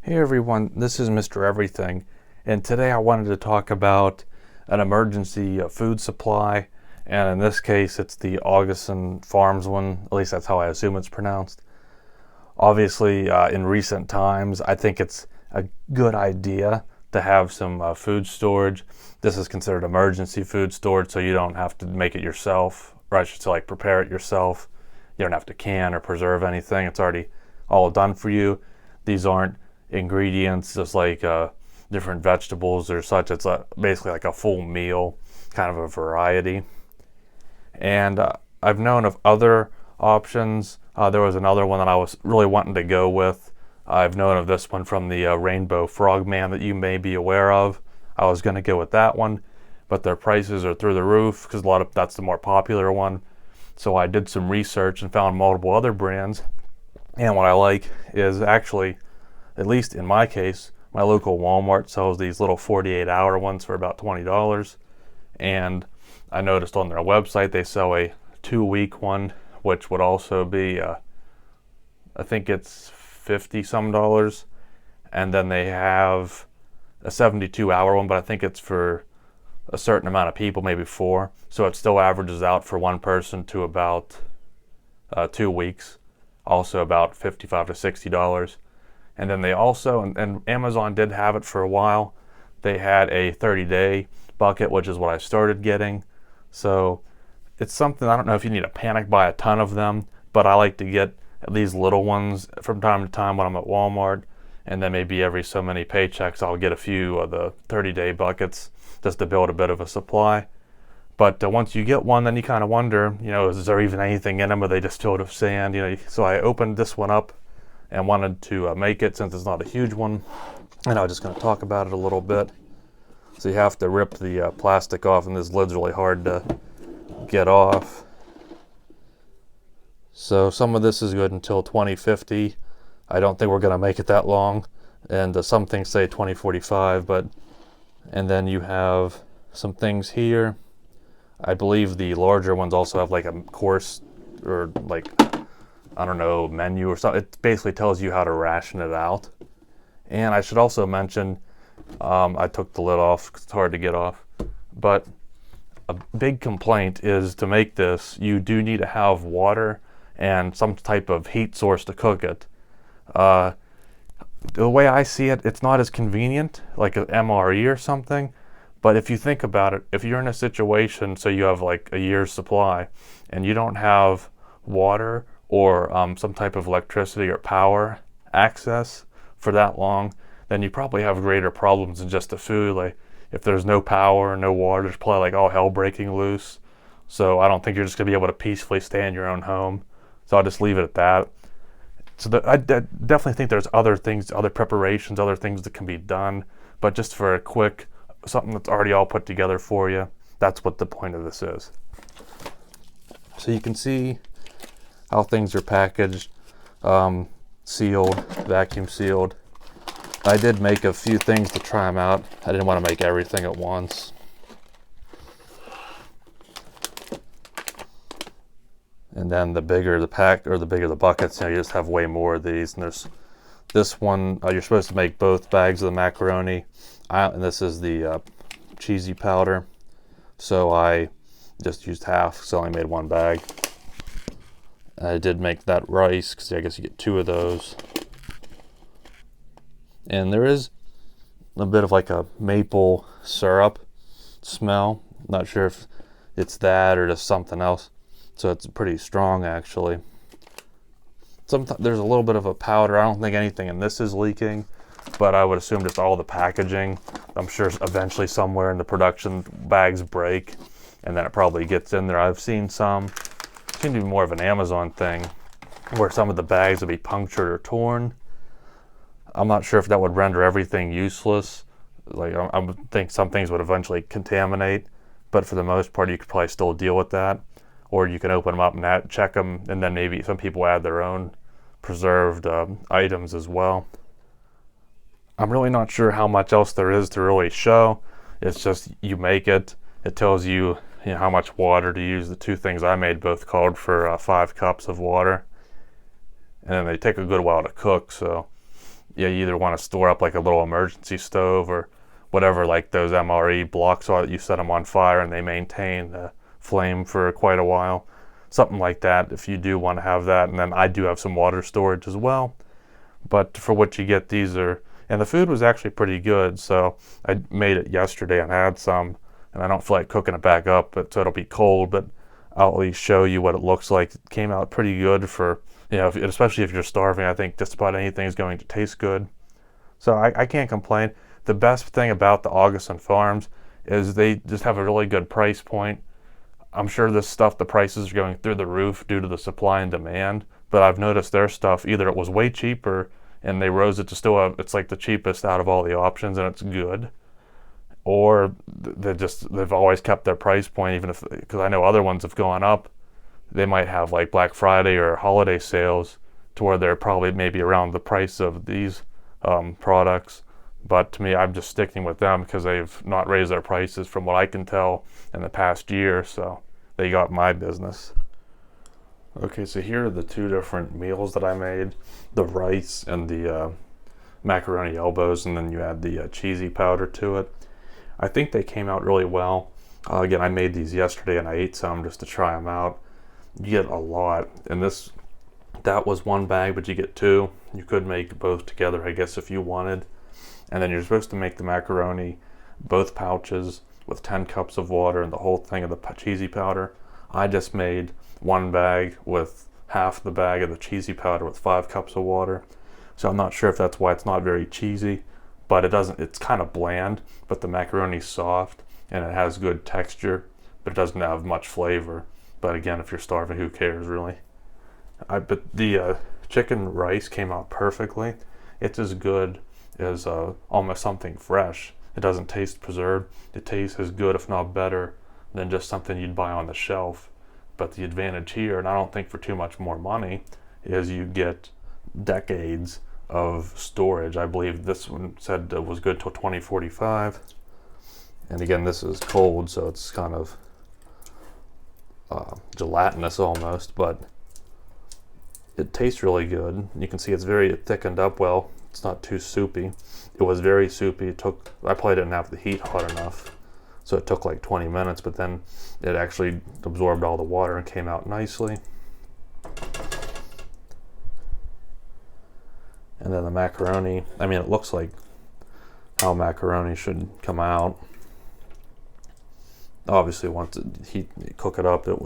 Hey everyone, this is Mr. Everything, and today I wanted to talk about an emergency food supply, and in this case it's the Augason Farms one, at least that's how I assume it's pronounced. Obviously, in recent times, I think it's a good idea to have some food storage. This is considered emergency food storage, so you don't have to make it yourself, or I should say prepare it yourself. You don't have to can or preserve anything. It's already all done for you. These aren't ingredients just like different vegetables or such. It's basically like a full meal, kind of a variety. And I've known of other options. There was another one that I was really wanting to go with. I've known of this one from the Rainbow Frogman that you may be aware of. I was going to go with that one, but their prices are through the roof because that's the more popular one. So I did some research and found multiple other brands. And what I like is actually, at least in my case, my local Walmart sells these little 48-hour ones for about $20. And I noticed on their website they sell a 2-week one, which would also be, I think it's $50 some. And then they have a 72-hour one, but I think it's for a certain amount of people, maybe 4. So it still averages out for one person to about 2 weeks, also about $55 to $60. And then they also, and Amazon did have it for a while, they had a 30-day bucket, which is what I started getting. So it's something, I don't know if you need to panic buy a ton of them, but I like to get these little ones from time to time when I'm at Walmart. And then maybe every so many paychecks, I'll get a few of the 30-day buckets just to build a bit of a supply. But once you get one, then you kind of wonder, is there even anything in them? Are they just filled with sand? So I opened this one up and wanted to make it since it's not a huge one. And I was just going to talk about it a little bit. So you have to rip the plastic off, and this lid's really hard to get off. So some of this is good until 2050. I don't think we're going to make it that long. And some things say 2045, and then you have some things here. I believe the larger ones also have like a course or menu or something. It basically tells you how to ration it out. And I should also mention, I took the lid off because it's hard to get off, but a big complaint is to make this, you do need to have water and some type of heat source to cook it. The way I see it, it's not as convenient, like an MRE or something. But if you think about it, if you're in a situation, so you have like a year's supply, and you don't have water or some type of electricity or power access for that long, then you probably have greater problems than just the food. Like if there's no power, no water, there's probably like all hell breaking loose. So I don't think you're just gonna be able to peacefully stay in your own home. So I'll just leave it at that. So I definitely think there's other things, other preparations, other things that can be done. But just for a quick, something that's already all put together for you, that's what the point of this is. So you can see how things are packaged, sealed, vacuum sealed. I did make a few things to try them out. I didn't want to make everything at once. And then the bigger the pack, or the bigger the buckets, you just have way more of these. And there's this one, you're supposed to make both bags of the macaroni. And this is the cheesy powder. So I just used half, so I only made one bag. I did make that rice, because I guess you get 2 of those. And there is a bit of like a maple syrup smell. Not sure if it's that or just something else. So it's pretty strong, actually. Sometimes there's a little bit of a powder. I don't think anything in this is leaking, but I would assume just all the packaging. I'm sure eventually somewhere in the production bags break, and then it probably gets in there. I've seen some, it seemed to be more of an Amazon thing, where some of the bags would be punctured or torn. I'm not sure if that would render everything useless. Like I would think some things would eventually contaminate, but for the most part, you could probably still deal with that. Or you can open them up and check them, and then maybe some people add their own preserved items as well. I'm really not sure how much else there is to really show. It's just you make it. It tells you, how much water to use. The 2 things I made both called for 5 cups of water. And then they take a good while to cook, so you either want to store up like a little emergency stove or whatever, like those MRE blocks are that you set them on fire and they maintain the flame for quite a while. Something like that if you do want to have that. And then I do have some water storage as well. But for what you get, these are, and the food was actually pretty good. So I made it yesterday and had some, and I don't feel like cooking it back up, but so it'll be cold, but I'll at least show you what it looks like. It came out pretty good for, especially if you're starving. I think just about anything is going to taste good. So I can't complain. The best thing about the Augason Farms is they just have a really good price point. I'm sure this stuff, the prices are going through the roof due to the supply and demand, but I've noticed their stuff, either it was way cheaper and they rose it to still have, it's like the cheapest out of all the options and it's good, or they've always kept their price point, even if, because I know other ones have gone up. They might have like Black Friday or holiday sales to where they're probably maybe around the price of these products. But to me, I'm just sticking with them because they've not raised their prices from what I can tell in the past year. So they got my business. Okay, so here are the two different meals that I made. The rice and the macaroni elbows, and then you add the cheesy powder to it. I think they came out really well. Again, I made these yesterday and I ate some just to try them out. You get a lot. And that was one bag, but you get two. You could make both together, I guess, if you wanted. And then you're supposed to make the macaroni, both pouches, with 10 cups of water and the whole thing of the cheesy powder. I just made one bag with half the bag of the cheesy powder with 5 cups of water. So I'm not sure if that's why it's not very cheesy, but it's kind of bland, but the macaroni's soft and it has good texture, but it doesn't have much flavor. But again, if you're starving, who cares really? But the chicken rice came out perfectly. It's as good as almost something fresh. It doesn't taste preserved. It tastes as good, if not better, than just something you'd buy on the shelf. But the advantage here, and I don't think for too much more money, is you get decades of storage. I believe this one said it was good till 2045. And again, this is cold, so it's kind of gelatinous almost, but it tastes really good. You can see it's very thickened up well. It's not too soupy. It was very soupy. I probably didn't have the heat hot enough, so it took like 20 minutes, but then it actually absorbed all the water and came out nicely. And then the macaroni, I mean, it looks like how macaroni should come out. Obviously, once you cook it up, it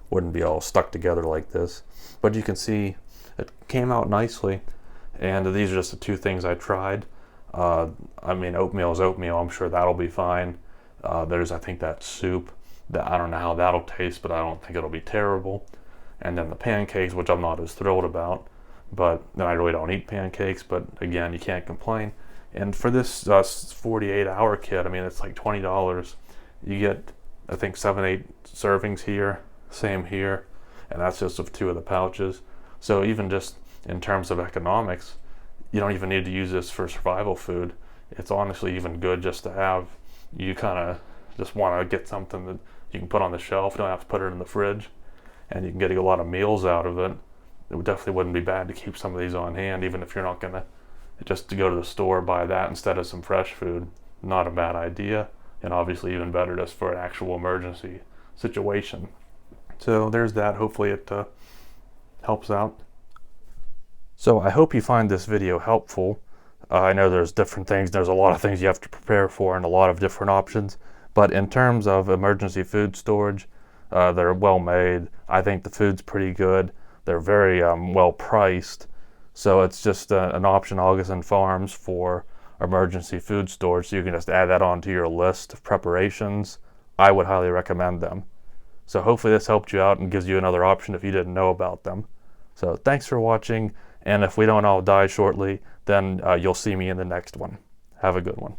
wouldn't be all stuck together like this. But you can see it came out nicely. And these are just the two things I tried. I mean, oatmeal is oatmeal. I'm sure that'll be fine. There's, I think, that soup. That I don't know how that'll taste, but I don't think it'll be terrible. And then the pancakes, which I'm not as thrilled about. But then I really don't eat pancakes. But again, you can't complain. And for this 48-hour kit, I mean, it's like $20. You get, I think, 7-8 servings here. Same here. And that's just of 2 of the pouches. So even just in terms of economics, you don't even need to use this for survival food. It's honestly even good just to have. You kind of just want to get something that you can put on the shelf. You don't have to put it in the fridge, and you can get a lot of meals out of it. It definitely wouldn't be bad to keep some of these on hand, even if you're not gonna just to go to the store, buy that instead of some fresh food. Not a bad idea, and obviously even better just for an actual emergency situation. So there's that. Hopefully it helps out. So I hope you find this video helpful. I know there's different things. There's a lot of things you have to prepare for and a lot of different options. But in terms of emergency food storage, they're well made. I think the food's pretty good. They're very well priced. So it's just an option, Augason Farms, for emergency food storage. So you can just add that onto your list of preparations. I would highly recommend them. So hopefully this helped you out and gives you another option if you didn't know about them. So thanks for watching. And if we don't all die shortly, then you'll see me in the next one. Have a good one.